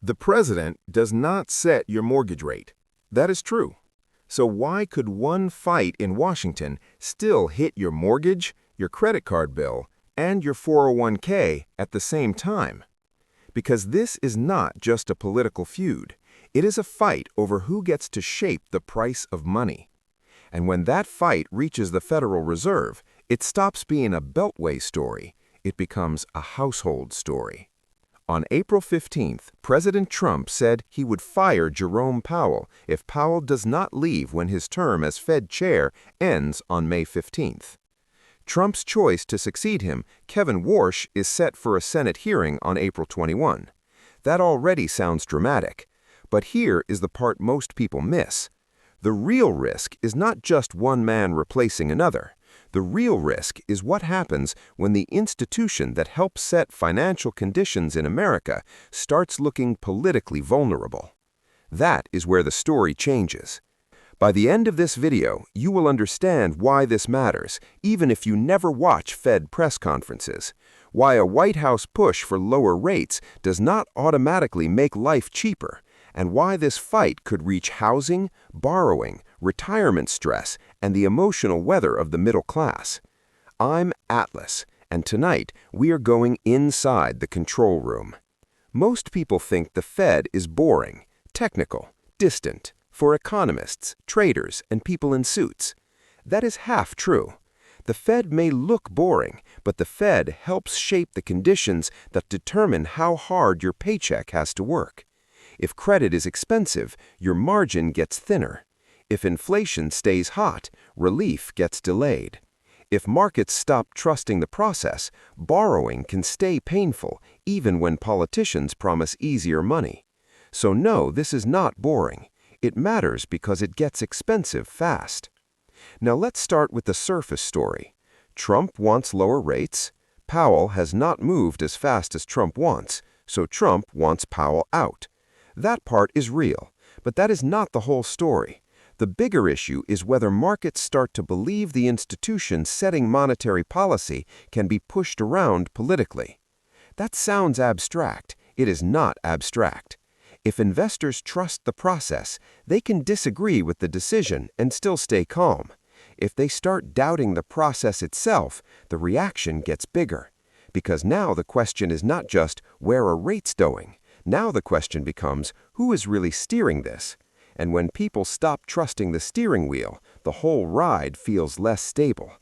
The president does not set your mortgage rate. That is true. So why could one fight in Washington still hit your mortgage, your credit card bill, and your 401k at the same time? Because this is not just a political feud. It is a fight over who gets to shape the price of money. And when that fight reaches the Federal Reserve, it stops being a beltway story. It becomes a household story. On April 15th, President Trump said he would fire Jerome Powell if Powell does not leave when his term as Fed chair ends on May 15th. Trump's choice to succeed him, Kevin Warsh, is set for a Senate hearing on April 21. That already sounds dramatic. But here is the part most people miss. The real risk is not just one man replacing another. The real risk is what happens when the institution that helps set financial conditions in America starts looking politically vulnerable. That is where the story changes. By the end of this video, you will understand why this matters, even if you never watch Fed press conferences. Why a White House push for lower rates does not automatically make life cheaper, and why this fight could reach housing, borrowing, retirement stress, and the emotional weather of the middle class. I'm Atlas, and tonight we are going inside the control room. Most people think the Fed is boring, technical, distant, for economists, traders, and people in suits. That is half true. The Fed may look boring, but the Fed helps shape the conditions that determine how hard your paycheck has to work. If credit is expensive, your margin gets thinner. If inflation stays hot, relief gets delayed. If markets stop trusting the process, borrowing can stay painful even when politicians promise easier money. So no, this is not boring. It matters because it gets expensive fast. Now let's start with the surface story. Trump wants lower rates. Powell has not moved as fast as Trump wants, so Trump wants Powell out. That part is real, but that is not the whole story. The bigger issue is whether markets start to believe the institution setting monetary policy can be pushed around politically. That sounds abstract. It is not abstract. If investors trust the process, they can disagree with the decision and still stay calm. If they start doubting the process itself, the reaction gets bigger. Because now the question is not just, where are rates going? Now the question becomes, who is really steering this? And when people stop trusting the steering wheel, the whole ride feels less stable.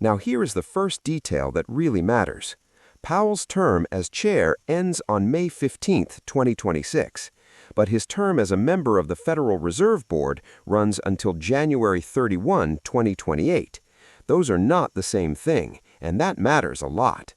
Now here is the first detail that really matters. Powell's term as chair ends on May 15, 2026, but his term as a member of the Federal Reserve Board runs until January 31, 2028. Those are not the same thing, and that matters a lot.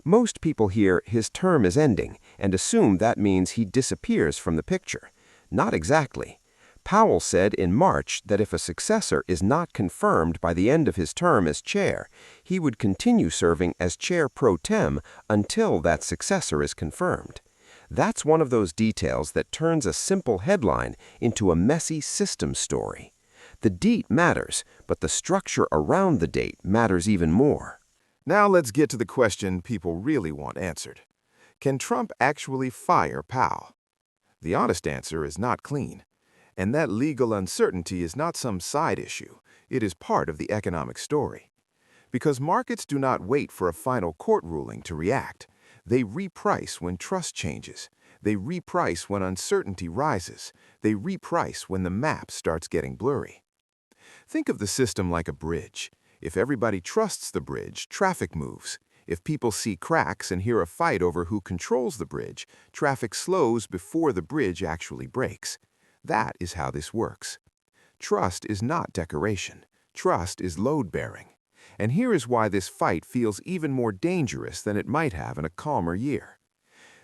Most people hear his term is ending and assume that means he disappears from the picture. Not exactly. Powell said in March that if a successor is not confirmed by the end of his term as chair, he would continue serving as chair pro tem until that successor is confirmed. That's one of those details that turns a simple headline into a messy system story. The date matters, but the structure around the date matters even more. Now let's get to the question people really want answered. Can Trump actually fire Powell? The honest answer is not clean. And that legal uncertainty is not some side issue. It is part of the economic story. Because markets do not wait for a final court ruling to react. They reprice when trust changes. They reprice when uncertainty rises. They reprice when the map starts getting blurry. Think of the system like a bridge. If everybody trusts the bridge, traffic moves. If people see cracks and hear a fight over who controls the bridge, traffic slows before the bridge actually breaks. That is how this works. Trust is not decoration. Trust is load-bearing. And here is why this fight feels even more dangerous than it might have in a calmer year.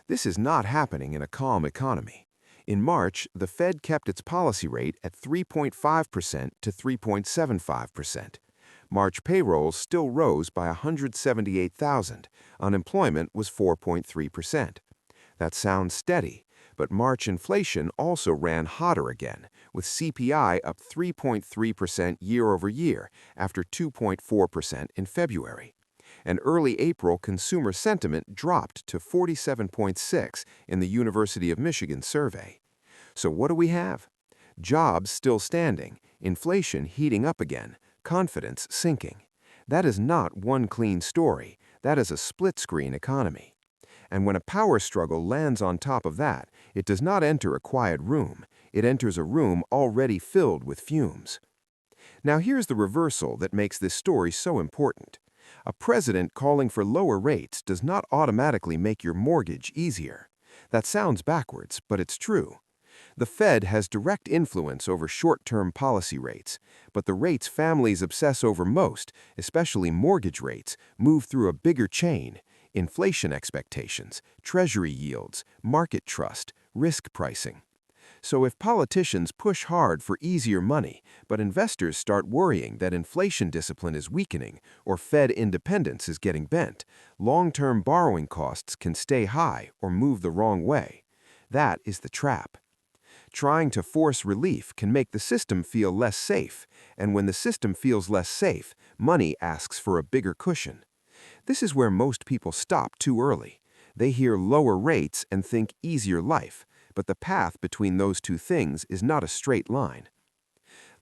This is not happening in a calm economy. In March, the Fed kept its policy rate at 3.5% to 3.75%. March payrolls still rose by 178,000. Unemployment was 4.3%. That sounds steady, but March inflation also ran hotter again, with CPI up 3.3% year over year after 2.4% in February. and early April consumer sentiment dropped to 47.6 in the University of Michigan survey. So what do we have? Jobs still standing, inflation heating up again, confidence sinking. That is not one clean story. That is a split-screen economy. And when a power struggle lands on top of that, it does not enter a quiet room. It enters a room already filled with fumes. Now here's the reversal that makes this story so important. A president calling for lower rates does not automatically make your mortgage easier. That sounds backwards, but it's true. The Fed has direct influence over short-term policy rates, but the rates families obsess over most, especially mortgage rates, move through a bigger chain: inflation expectations, treasury yields, market trust, risk pricing. So if politicians push hard for easier money, but investors start worrying that inflation discipline is weakening or Fed independence is getting bent, long-term borrowing costs can stay high or move the wrong way. That is the trap. Trying to force relief can make the system feel less safe, and when the system feels less safe, money asks for a bigger cushion. This is where most people stop too early. They hear lower rates and think easier life, but the path between those two things is not a straight line.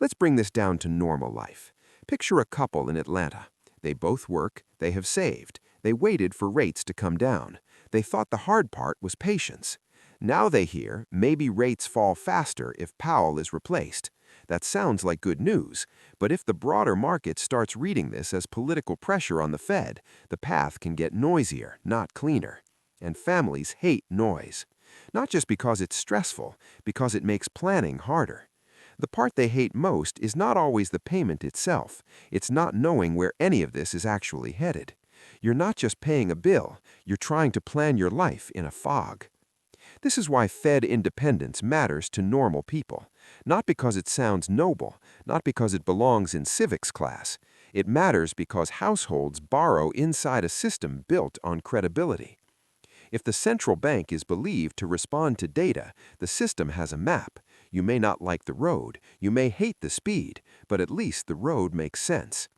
Let's bring this down to normal life. Picture a couple in Atlanta. They both work, they have saved, they waited for rates to come down. They thought the hard part was patience. Now they hear maybe rates fall faster if Powell is replaced. That sounds like good news, but if the broader market starts reading this as political pressure on the Fed, the path can get noisier, not cleaner. And families hate noise. Not just because it's stressful, because it makes planning harder. The part they hate most is not always the payment itself. It's not knowing where any of this is actually headed. You're not just paying a bill, you're trying to plan your life in a fog. This is why Fed independence matters to normal people. Not because it sounds noble, not because it belongs in civics class. It matters because households borrow inside a system built on credibility. If the central bank is believed to respond to data, the system has a map. You may not like the road, you may hate the speed, but at least the road makes sense.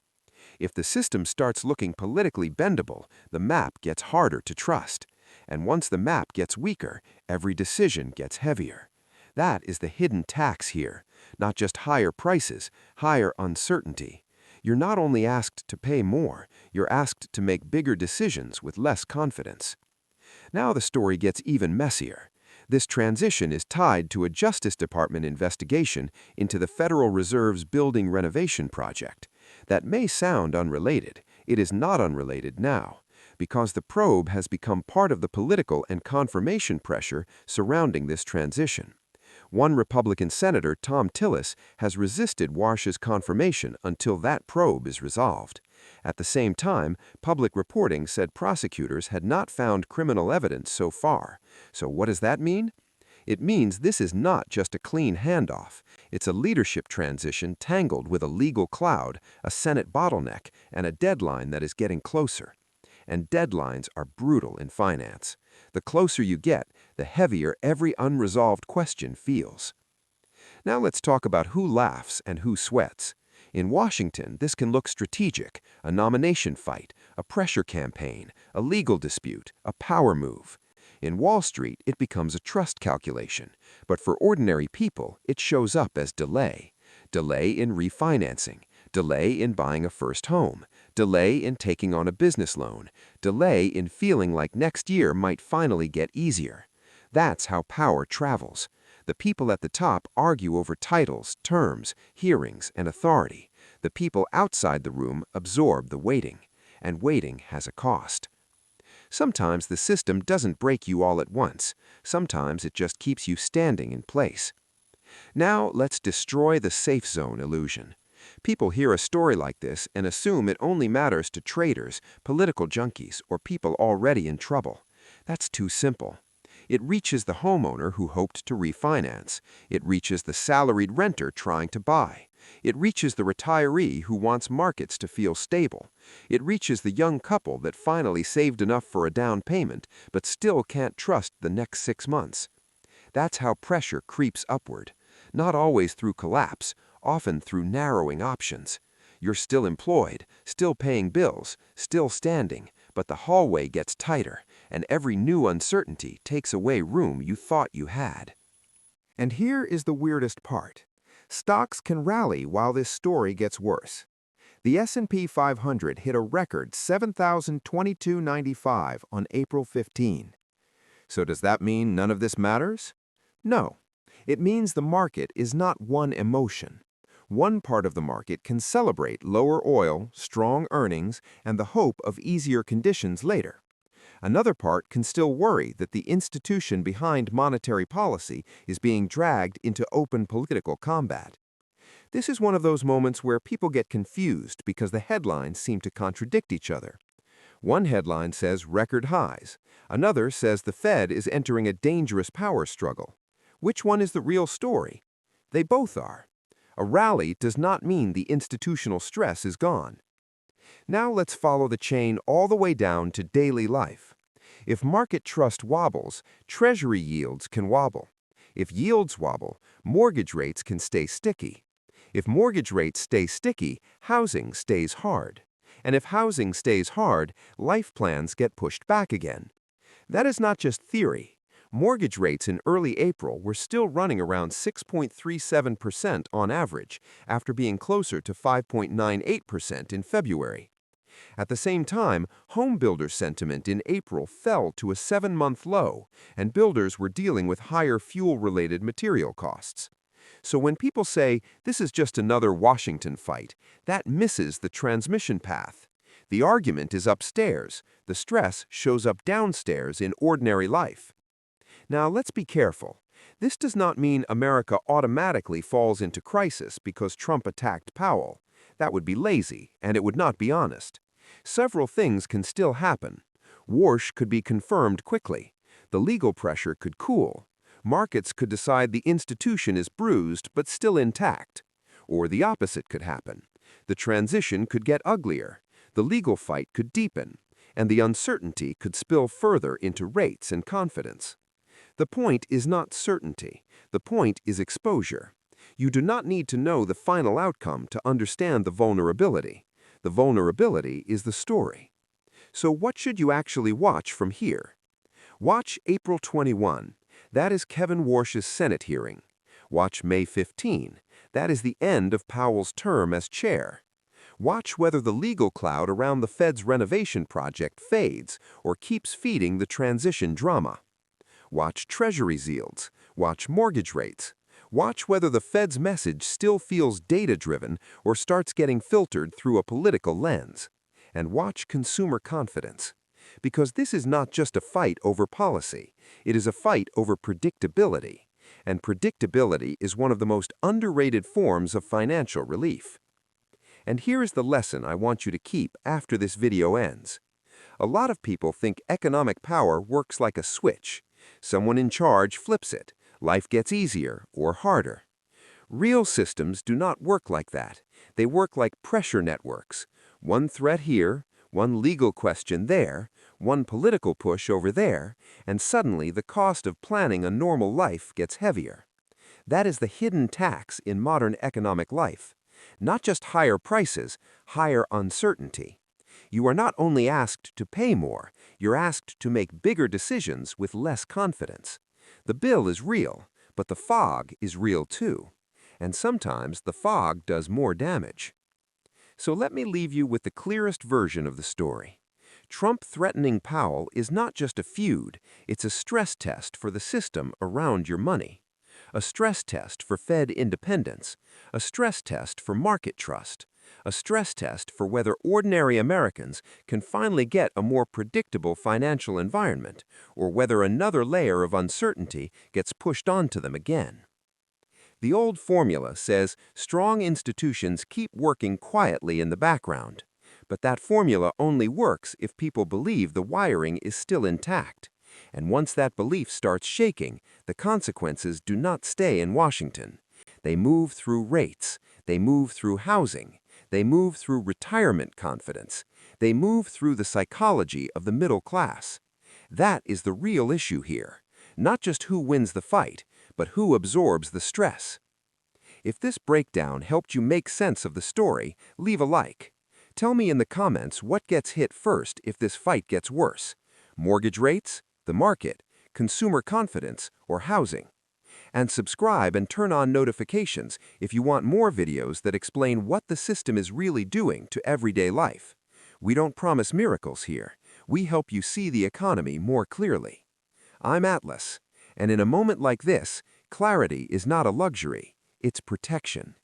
If the system starts looking politically bendable, the map gets harder to trust. And once the map gets weaker, every decision gets heavier. That is the hidden tax here. Not just higher prices, higher uncertainty. You're not only asked to pay more, you're asked to make bigger decisions with less confidence. Now the story gets even messier. This transition is tied to a Justice Department investigation into the Federal Reserve's building renovation project. That may sound unrelated. It is not unrelated now, because the probe has become part of the political and confirmation pressure surrounding this transition. One Republican Senator, Tom Tillis, has resisted Warsh's confirmation until that probe is resolved. At the same time, public reporting said prosecutors had not found criminal evidence so far. So what does that mean? It means this is not just a clean handoff. It's a leadership transition tangled with a legal cloud, a Senate bottleneck, and a deadline that is getting closer. And deadlines are brutal in finance. The closer you get, the heavier every unresolved question feels. Now let's talk about who laughs and who sweats. In Washington, this can look strategic: a nomination fight, a pressure campaign, a legal dispute, a power move. In Wall Street, it becomes a trust calculation, but for ordinary people, it shows up as delay. Delay in refinancing, delay in buying a first home, delay in taking on a business loan, delay in feeling like next year might finally get easier. That's how power travels. The people at the top argue over titles, terms, hearings, and authority. The people outside the room absorb the waiting, and waiting has a cost. Sometimes the system doesn't break you all at once. Sometimes it just keeps you standing in place. Now let's destroy the safe zone illusion. People hear a story like this and assume it only matters to traders, political junkies, or people already in trouble. That's too simple. It reaches the homeowner who hoped to refinance. It reaches the salaried renter trying to buy. It reaches the retiree who wants markets to feel stable. It reaches the young couple that finally saved enough for a down payment but still can't trust the next 6 months. That's how pressure creeps upward. Not always through collapse, often through narrowing options. You're still employed, still paying bills, still standing, but the hallway gets tighter, and every new uncertainty takes away room you thought you had. And here is the weirdest part. Stocks can rally while this story gets worse. The S&P 500 hit a record 7,022.95 on April 15. So does that mean none of this matters? No. It means the market is not one emotion. One part of the market can celebrate lower oil, strong earnings, and the hope of easier conditions later. Another part can still worry that the institution behind monetary policy is being dragged into open political combat. This is one of those moments where people get confused because the headlines seem to contradict each other. One headline says record highs. Another says the Fed is entering a dangerous power struggle. Which one is the real story? They both are. A rally does not mean the institutional stress is gone. Now let's follow the chain all the way down to daily life. If market trust wobbles, Treasury yields can wobble. If yields wobble, mortgage rates can stay sticky. If mortgage rates stay sticky, housing stays hard. And if housing stays hard, life plans get pushed back again. That is not just theory. Mortgage rates in early April were still running around 6.37% on average, after being closer to 5.98% in February. At the same time, home builder sentiment in April fell to a 7-month low, and builders were dealing with higher fuel-related material costs. So when people say, this is just another Washington fight, that misses the transmission path. The argument is upstairs. The stress shows up downstairs in ordinary life. Now, let's be careful. This does not mean America automatically falls into crisis because Trump attacked Powell. That would be lazy, and it would not be honest. Several things can still happen. Warsh could be confirmed quickly. The legal pressure could cool. Markets could decide the institution is bruised but still intact. Or the opposite could happen. The transition could get uglier. The legal fight could deepen. And the uncertainty could spill further into rates and confidence. The point is not certainty. The point is exposure. You do not need to know the final outcome to understand the vulnerability. The vulnerability is the story. So what should you actually watch from here? Watch April 21. That is Kevin Warsh's Senate hearing. Watch May 15. That is the end of Powell's term as chair. Watch whether the legal cloud around the Fed's renovation project fades or keeps feeding the transition drama. Watch Treasury yields. Watch mortgage rates. Watch whether the Fed's message still feels data-driven or starts getting filtered through a political lens. And watch consumer confidence. Because this is not just a fight over policy. It is a fight over predictability. And predictability is one of the most underrated forms of financial relief. And here is the lesson I want you to keep after this video ends. A lot of people think economic power works like a switch. Someone in charge flips it. Life gets easier or harder. Real systems do not work like that. They work like pressure networks. One threat here, one legal question there, one political push over there, and suddenly the cost of planning a normal life gets heavier. That is the hidden tax in modern economic life. Not just higher prices, higher uncertainty. You are not only asked to pay more, you're asked to make bigger decisions with less confidence. The bill is real, but the fog is real too. And sometimes the fog does more damage. So let me leave you with the clearest version of the story. Trump threatening Powell is not just a feud, it's a stress test for the system around your money. A stress test for Fed independence, a stress test for market trust, a stress test for whether ordinary Americans can finally get a more predictable financial environment, or whether another layer of uncertainty gets pushed onto them again. The old formula says strong institutions keep working quietly in the background, but that formula only works if people believe the wiring is still intact. And once that belief starts shaking, the consequences do not stay in Washington. They move through rates, they move through housing, they move through retirement confidence, they move through the psychology of the middle class. That is the real issue here, not just who wins the fight, but who absorbs the stress. If this breakdown helped you make sense of the story, leave a like. Tell me in the comments what gets hit first if this fight gets worse: mortgage rates, the market, consumer confidence, or housing. And subscribe and turn on notifications if you want more videos that explain what the system is really doing to everyday life. We don't promise miracles here. We help you see the economy more clearly. I'm Atlas, and in a moment like this, clarity is not a luxury, it's protection.